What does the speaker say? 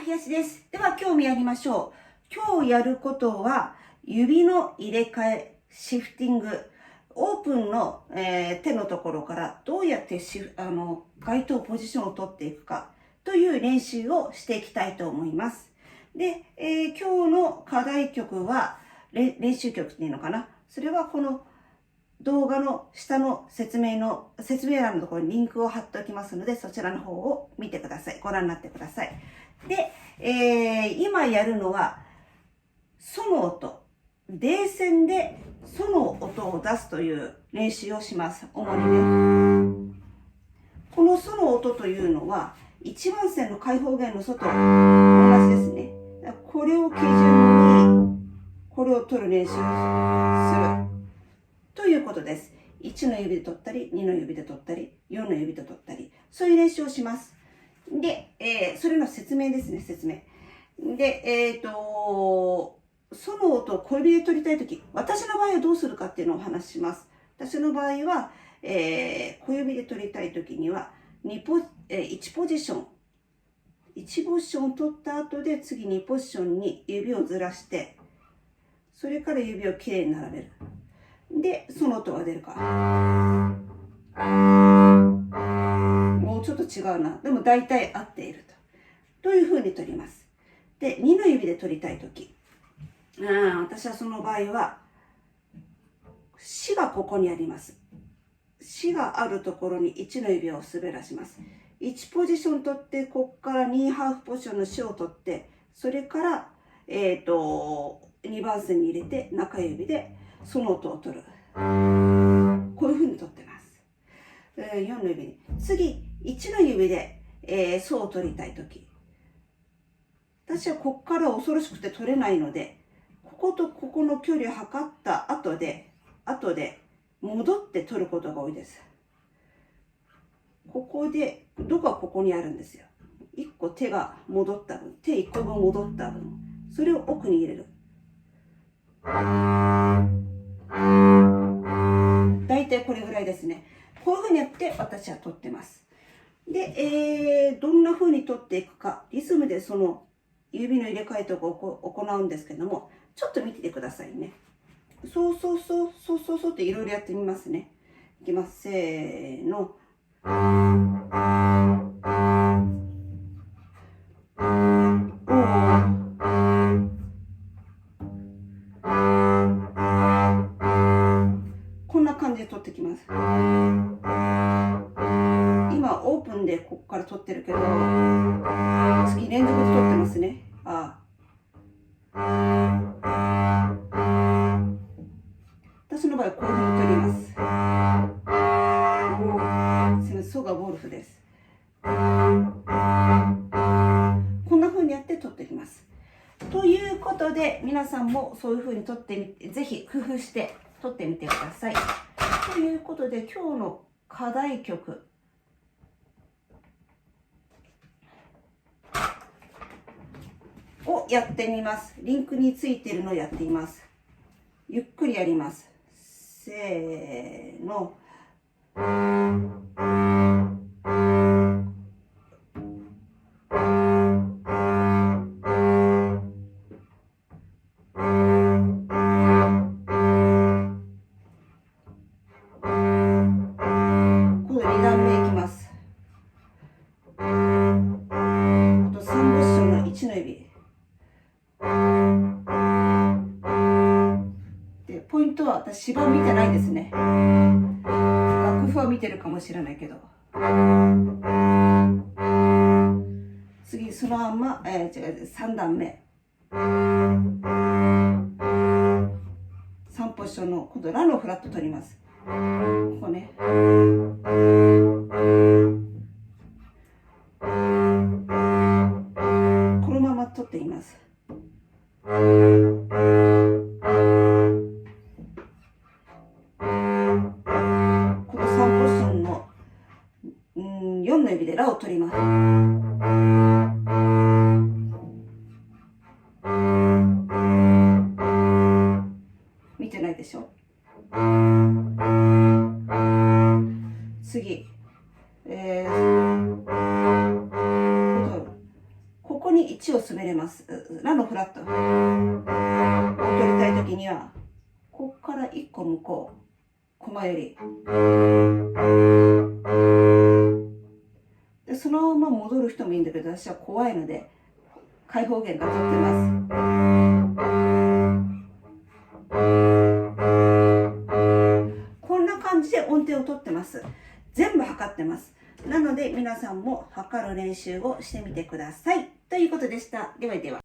林です。では今日やりましょう。今日やることは指の入れ替え、シフティング、オープンの、手のところからどうやって該当ポジションを取っていくかという練習をしていきたいと思います。で、今日の課題曲は練習曲っていうのかな。それはこの動画の下の説明欄のところにリンクを貼っておきますので、そちらの方を見てください。ご覧になってください。で、今やるのは、ソの音、泥線でソの音を出すという練習をします。主にね。このソの音というのは、一番線の開放弦のソと同じですね。これを基準に、これを取る練習をする。ということです。1の指で取ったり、2の指で取ったり、4の指で取ったり、そういう練習をします。で、それの説明ですね、説明。で、その音を小指で取りたいとき、私の場合はどうするかっていうのをお話しします。私の場合は、小指で取りたいときには、1ポジションを取った後で、次2ポジションに指をずらして、それから指をきれいに並べる。で、その音が出るから。もうちょっと違うな。でも大体合っていると。という風に取ります。で、2の指で取りたいとき。私はその場合は、4がここにあります。4があるところに1の指を滑らします。1ポジション取って、ここから2ハーフポジションの4を取って、それから、2番線に入れて、中指でその音を取る。こういう風に取ってます。4の指に。次、1の指で、ソを取りたいとき。私はここから恐ろしくて取れないので、こことここの距離を測った後で戻って取ることが多いです。ここで、どこがここにあるんですよ。1個手が戻った分、手1個分戻った分、それを奥に入れる。大体これぐらいですね。こういうふうにやって私は取ってます。で、どんな風に取っていくか、リズムでその指の入れ替えとかを行うんですけども、ちょっと見ててくださいね。そうっていろいろやってみますね。いきます。せーの。こんな感じで取ってきます。今オープンでここから取ってるけど、次連続で取ってますね。私の場合はこういうふうに取ります。すみません、ソがウォルフです。こんなふうにやって取ってきます。ということで、皆さんもそういうふうに取ってみて、ぜひ工夫して取ってみてください。ということで、今日の課題曲。をやってみます。リンクについているのをやっています。ゆっくりやります。せーの。2段目いきます。あと3ポジションの1の指。で、ポイントは私芝見てないですね。楽譜は見てるかもしれないけど。次、そのまんま、3段目。3ポジションの今度ラのフラット取ります。ここね。このまま取っています。この3ポジションの4の指でラを取ります。見てないでしょ。次、ここにに1を滑れます。ラのフラットを取りたいときには、ここから1個向こう、コマより。でそのまま戻る人もいいんだけど、私は怖いので、開放弦から取ってます。こんな感じで音程を取ってます。全部測ってます。なので皆さんも測る練習をしてみてください。ということでした。ではでは。